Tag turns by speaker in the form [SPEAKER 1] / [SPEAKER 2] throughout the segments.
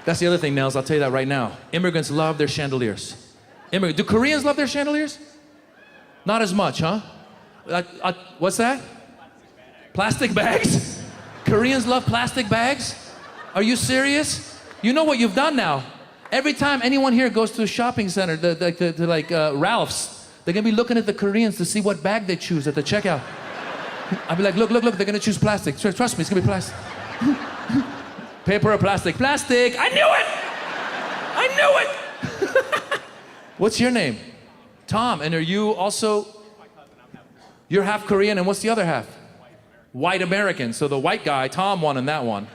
[SPEAKER 1] That's the other thing, Nels, I'll tell you that right now. Immigrants love their chandeliers. Do Koreans love their chandeliers? Not as much, huh? What's that? Plastic bags? Koreans love plastic bags? Are you serious? You know what you've done now? Every time anyone here goes to a shopping center, to Ralph's, they're gonna be looking at the Koreans to see what bag they choose at the checkout. I'll be like, look, they're gonna choose plastic. Trust me, it's gonna be plastic. Paper or plastic? Plastic! I knew it! What's your name? Tom, and are you also... You're half Korean, and what's the other half? White American. So the white guy, Tom, won in that one.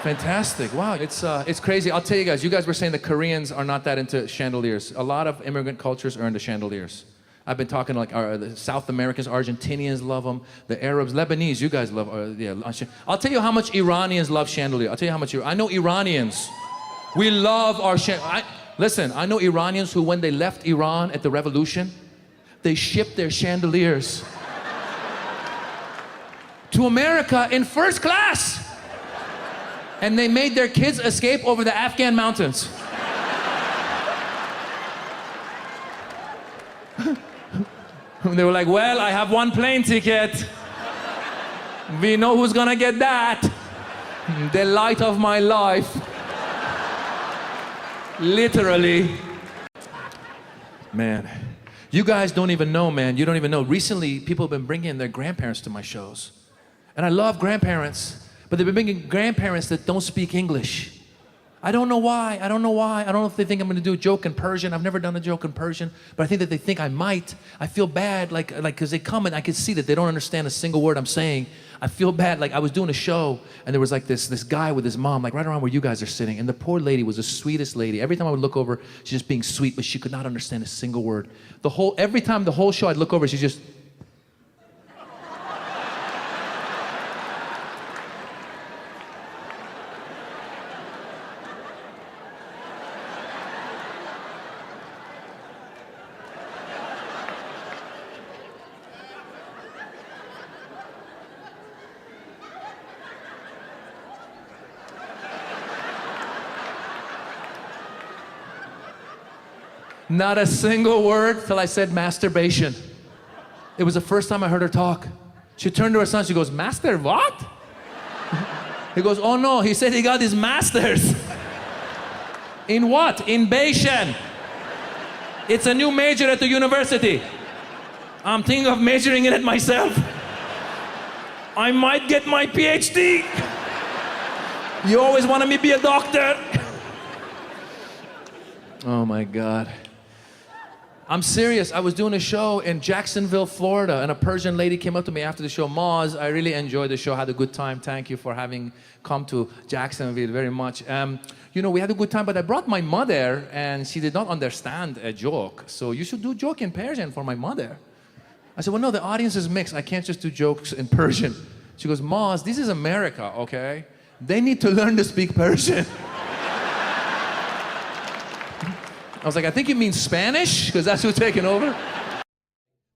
[SPEAKER 1] Fantastic. Wow, it's crazy. I'll tell you guys were saying the Koreans are not that into chandeliers. A lot of immigrant cultures are into chandeliers. I've been talking to the South Americans, Argentinians love them, the Arabs, Lebanese, you guys love, I'll tell you how much Iranians love chandeliers. I'll tell you how much, I know Iranians. We love our listen, I know Iranians who, when they left Iran at the revolution, they shipped their chandeliers to America in first class. And they made their kids escape over the Afghan mountains. They were like, well, I have one plane ticket. We know who's gonna get that. The light of my life. Literally. Man, you guys don't even know, man. You don't even know. Recently, people have been bringing their grandparents to my shows. And I love grandparents, but they've been bringing grandparents that don't speak English. I don't know why. I don't know if they think I'm gonna do a joke in Persian. I've never done a joke in Persian, but I think that they think I might. I feel bad, because they come and I can see that they don't understand a single word I'm saying. I feel bad, I was doing a show and there was this guy with his mom, right around where you guys are sitting, and the poor lady was the sweetest lady. Every time I would look over, she's just being sweet, but she could not understand a single word. Every time the whole show I'd look over, she's just... Not a single word till I said masturbation. It was the first time I heard her talk. She turned to her son, she goes, "Master what?" He goes, "Oh no, he said he got his master's." In what? In Bayesian. It's a new major at the university. I'm thinking of majoring in it myself. I might get my PhD. You always wanted me to be a doctor. Oh my God. I'm serious. I was doing a show in Jacksonville, Florida, and a Persian lady came up to me after the show. Moz, I really enjoyed the show, had a good time. Thank you for having come to Jacksonville very much. We had a good time, but I brought my mother, and she did not understand a joke. So you should do joke in Persian for my mother. I said, well, no, the audience is mixed. I can't just do jokes in Persian. She goes, Moz, this is America, okay? They need to learn to speak Persian. I was like, I think you mean Spanish, because that's who's taking over.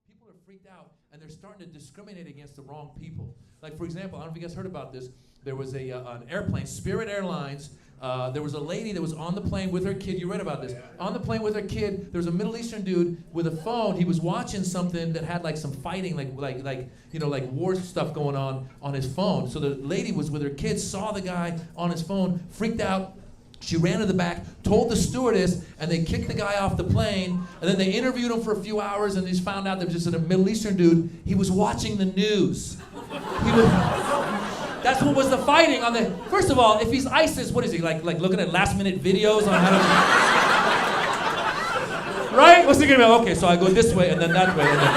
[SPEAKER 1] People are freaked out, and they're starting to discriminate against the wrong people. Like, for example, I don't know if you guys heard about this. There was an airplane, Spirit Airlines. There was a lady that was on the plane with her kid. You read about this. On the plane with her kid, there was a Middle Eastern dude with a phone. He was watching something that had some fighting, like war stuff going on his phone. So the lady was with her kid, saw the guy on his phone, freaked out. She ran to the back, told the stewardess, and they kicked the guy off the plane, and then they interviewed him for a few hours, and they just found out there was just a Middle Eastern dude. He was watching the news. That's what was the fighting on the... First of all, if he's ISIS, what is he, like looking at last-minute videos on how to... Right? What's he gonna be? Okay, so I go this way, and then that way, and then...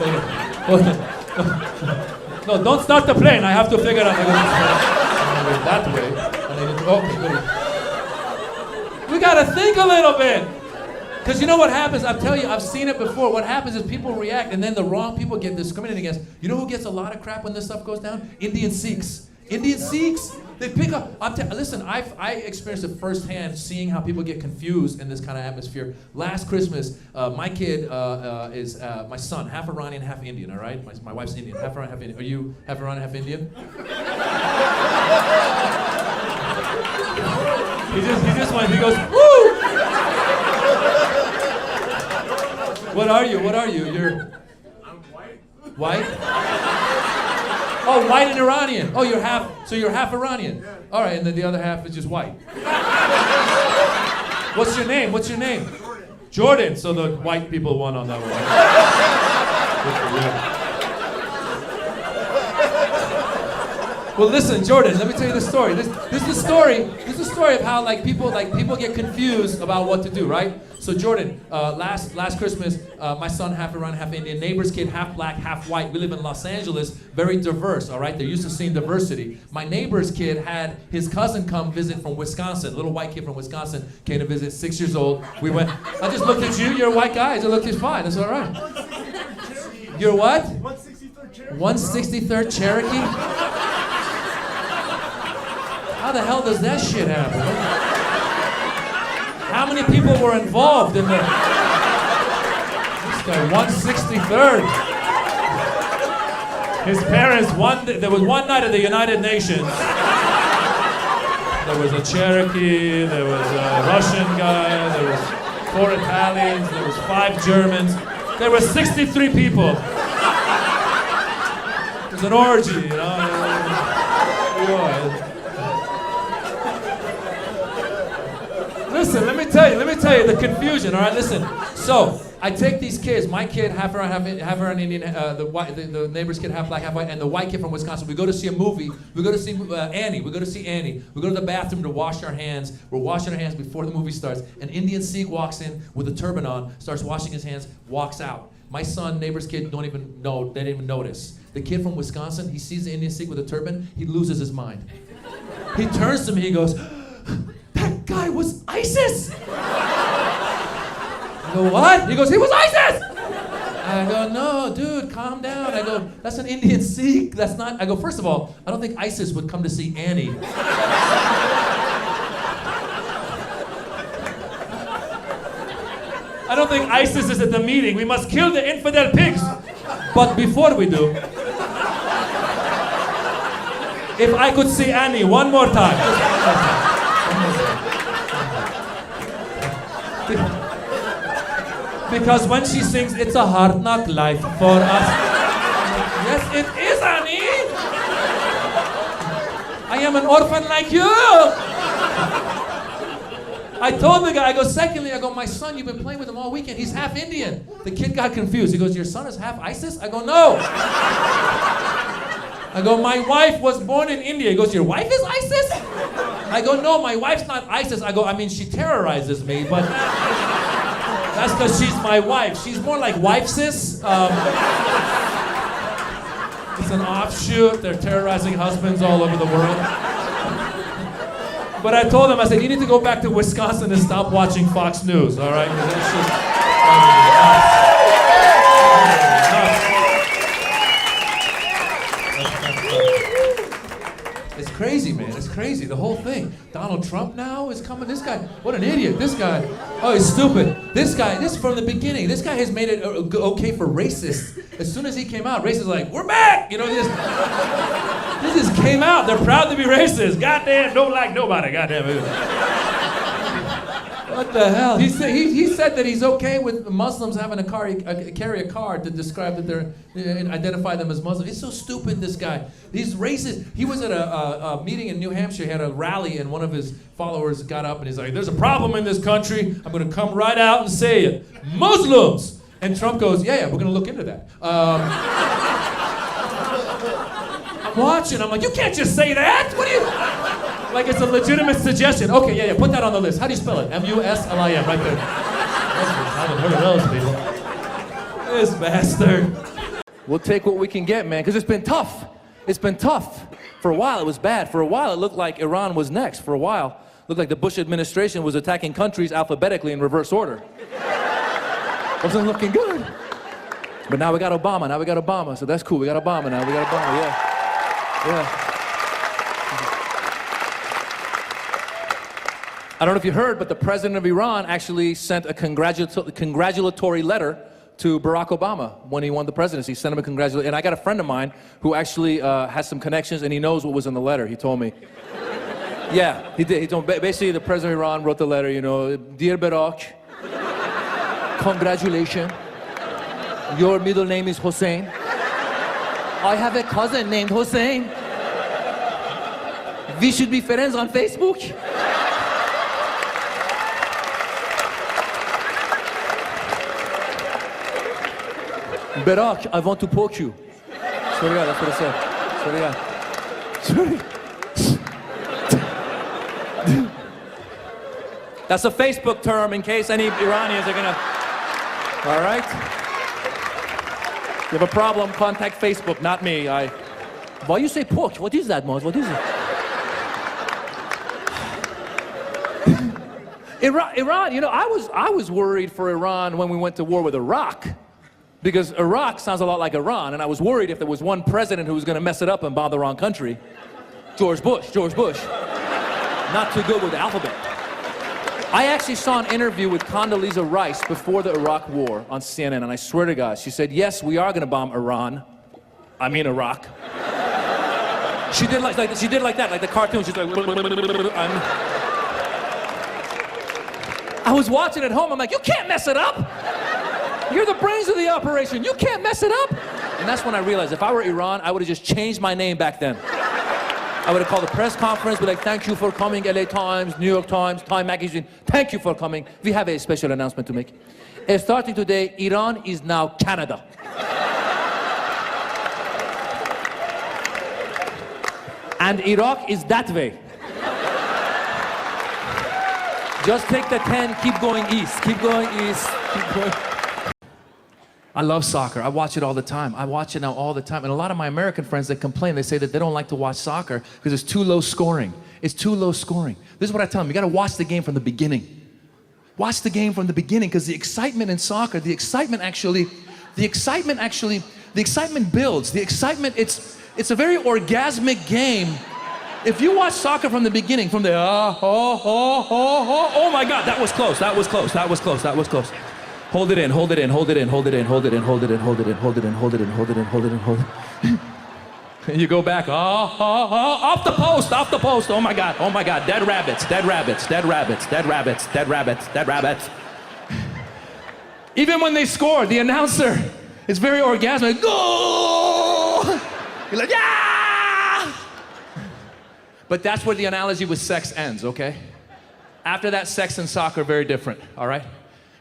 [SPEAKER 1] Okay, hold on. No, don't start the plane. I have to figure out... that way. Okay, we gotta think a little bit. Because you know what happens? I'll tell you, I've seen it before. What happens is people react, and then the wrong people get discriminated against. You know who gets a lot of crap when this stuff goes down? Indian Sikhs. Indian Sikhs, they pick up. Listen, I experienced it firsthand, seeing how people get confused in this kind of atmosphere. Last Christmas, my kid is my son, half Iranian, half Indian. All right, my wife's Indian, half Iranian, half Indian. Are you half Iranian, half Indian? one. He goes, woo! What are you? What are you?
[SPEAKER 2] I'm white.
[SPEAKER 1] White? Oh, white and Iranian. Oh, so you're half Iranian.
[SPEAKER 2] Yeah.
[SPEAKER 1] All right, and then the other half is just white. What's your name? What's your name?
[SPEAKER 2] Jordan.
[SPEAKER 1] Jordan. So the white people won on that one. Good for you. Well, listen, Jordan. Let me tell you the story. This is the story. This is the story of how people get confused about what to do, right? So Jordan, last Christmas, my son half Iranian, half Indian, neighbor's kid half black, half white. We live in Los Angeles, very diverse. All right, they're used to seeing diversity. My neighbor's kid had his cousin come visit from Wisconsin. Little white kid from Wisconsin came to visit, 6 years old. We went. I just looked at you. You're a white guy. I just looked at you fine. That's all right. You're what?
[SPEAKER 2] 163rd Cherokee.
[SPEAKER 1] 163rd Cherokee. How the hell does that shit happen? How many people were involved in the... This guy, 163rd. His parents, there was one night at the United Nations. There was a Cherokee, there was a Russian guy, there was 4 Italians, there was 5 Germans. There were 63 people. It was an orgy, you know? Listen, let me tell you the confusion, all right? Listen. So, I take these kids, my kid, half Iranian Indian, the neighbor's kid, half black, half white, and the white kid from Wisconsin. We go to see a movie. We go to see Annie. We go to see Annie. We go to the bathroom to wash our hands. We're washing our hands before the movie starts. An Indian Sikh walks in with a turban on, starts washing his hands, walks out. My son, neighbor's kid, they didn't even notice. The kid from Wisconsin, he sees the Indian Sikh with a turban, he loses his mind. He turns to me, he goes, "That guy was ISIS!" I go, "What?" He goes, "He was ISIS!" I go, "No, dude, calm down." I go, "That's an Indian Sikh. That's not..." I go, "First of all, I don't think ISIS would come to see Annie." I don't think ISIS is at the meeting. We must kill the infidel pigs. But before we do, if I could see Annie one more time. Because when she sings, "It's a hard knock life for us." Yes, it is, Annie. I am an orphan like you. I told the guy, I go, secondly, I go, "My son, you've been playing with him all weekend. He's half Indian." The kid got confused. He goes, "Your son is half ISIS?" I go, "No." I go, "My wife was born in India." He goes, "Your wife is ISIS?" I go, "No, my wife's not ISIS." I go, "I mean, she terrorizes me, but that's because she's my wife. She's more like wife-sis. It's an offshoot. They're terrorizing husbands all over the world." But I told him, I said, "You need to go back to Wisconsin and stop watching Fox News, all right? That's just It's crazy, man. It's crazy. The whole thing. Donald Trump now is coming. This guy, what an idiot. This guy, oh, he's stupid. This guy, this from the beginning. This guy has made it okay for racists. As soon as he came out, racists are like, "We're back!" You know, this just came out. They're proud to be racist. Goddamn, don't like nobody. Goddamn. What the hell? He said that he's okay with Muslims having carry a card to describe that they're identify them as Muslim. It's so stupid, this guy. He's racist. He was at a meeting in New Hampshire. He had a rally, and one of his followers got up and he's like, "There's a problem in this country. I'm going to come right out and say it. Muslims!" And Trump goes, yeah, we're going to look into that. I'm watching. I'm like, "You can't just say that. What do you..." Like it's a legitimate suggestion. Okay, yeah, put that on the list. How do you spell it? M-U-S-L-I-M, right there. I haven't heard of those people. This bastard. We'll take what we can get, man, because it's been tough. It's been tough. For a while, it was bad. For a while, it looked like Iran was next. For a while, it looked like the Bush administration was attacking countries alphabetically in reverse order. Wasn't looking good. But now we got Obama. So that's cool. We got Obama now. Yeah. I don't know if you heard, but the president of Iran actually sent a congratulatory letter to Barack Obama when he won the presidency. He sent him a congratulatory, and I got a friend of mine who actually has some connections, and he knows what was in the letter. He told me. Yeah, he did. He told, basically, the president of Iran wrote the letter, you know, Dear Barack, congratulations. Your middle name is Hossein. I have a cousin named Hossein. We should be friends on Facebook. Barack, I want to poke you. Swear to God, that's what it said. Swear to God. Swear to God. That's a Facebook term in case any Iranians are gonna... All right? You have a problem, contact Facebook, not me. Why you say poke? What is that, Mons? What is it? Iran, you know, I was worried for Iran when we went to war with Iraq. Because Iraq sounds a lot like Iran, and I was worried if there was one president who was gonna mess it up and bomb the wrong country. George Bush. Not too good with the alphabet. I actually saw an interview with Condoleezza Rice before the Iraq War on CNN, and I swear to God, she said, yes, we are gonna bomb Iran. I mean Iraq. She did like that, like the cartoon. She's like, I was watching at home, I'm like, you can't mess it up! You're the brains of the operation, you can't mess it up! And that's when I realized, if I were Iran, I would have just changed my name back then. I would have called a press conference, be like, thank you for coming, LA Times, New York Times, Time Magazine, thank you for coming. We have a special announcement to make. Starting today, Iran is now Canada. And Iraq is that way. Just take the 10, keep going east, keep going east, keep going. I love soccer. I watch it all the time. I watch it now all the time. And a lot of my American friends, they complain, they say that they don't like to watch soccer because it's too low scoring. It's too low scoring. This is what I tell them, you gotta watch the game from the beginning. Watch the game from the beginning, because the excitement in soccer, the excitement builds. The excitement, it's a very orgasmic game. If you watch soccer from the beginning, from the oh my God, that was close, that was close, that was close, that was close. Hold it in, hold it in, hold it in, hold it in, hold it in, hold it in, hold it in, hold it in, hold it in, hold it in, hold it in, hold it in. And you go back, off the post, oh my God, dead rabbits, dead rabbits, dead rabbits, dead rabbits, dead rabbits, dead rabbits. Even when they score, the announcer is very orgasmic, goal! You're like, yeah! But that's where the analogy with sex ends, okay? After that, sex and soccer are very different, all right?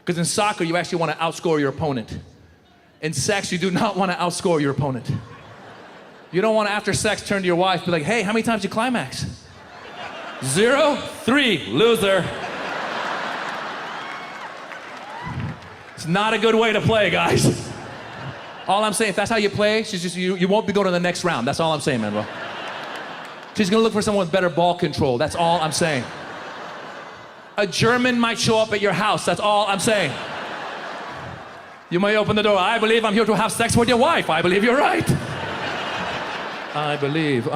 [SPEAKER 1] Because in soccer, you actually want to outscore your opponent. In sex, you do not want to outscore your opponent. You don't want to, after sex, turn to your wife, be like, hey, how many times did you climax? 0, 3, loser. It's not a good way to play, guys. All I'm saying, if that's how you play, you won't be going to the next round. That's all I'm saying, man, bro. She's going to look for someone with better ball control. That's all I'm saying. A German might show up at your house. That's all I'm saying. You might open the door. I believe I'm here to have sex with your wife. I believe you're right. I believe.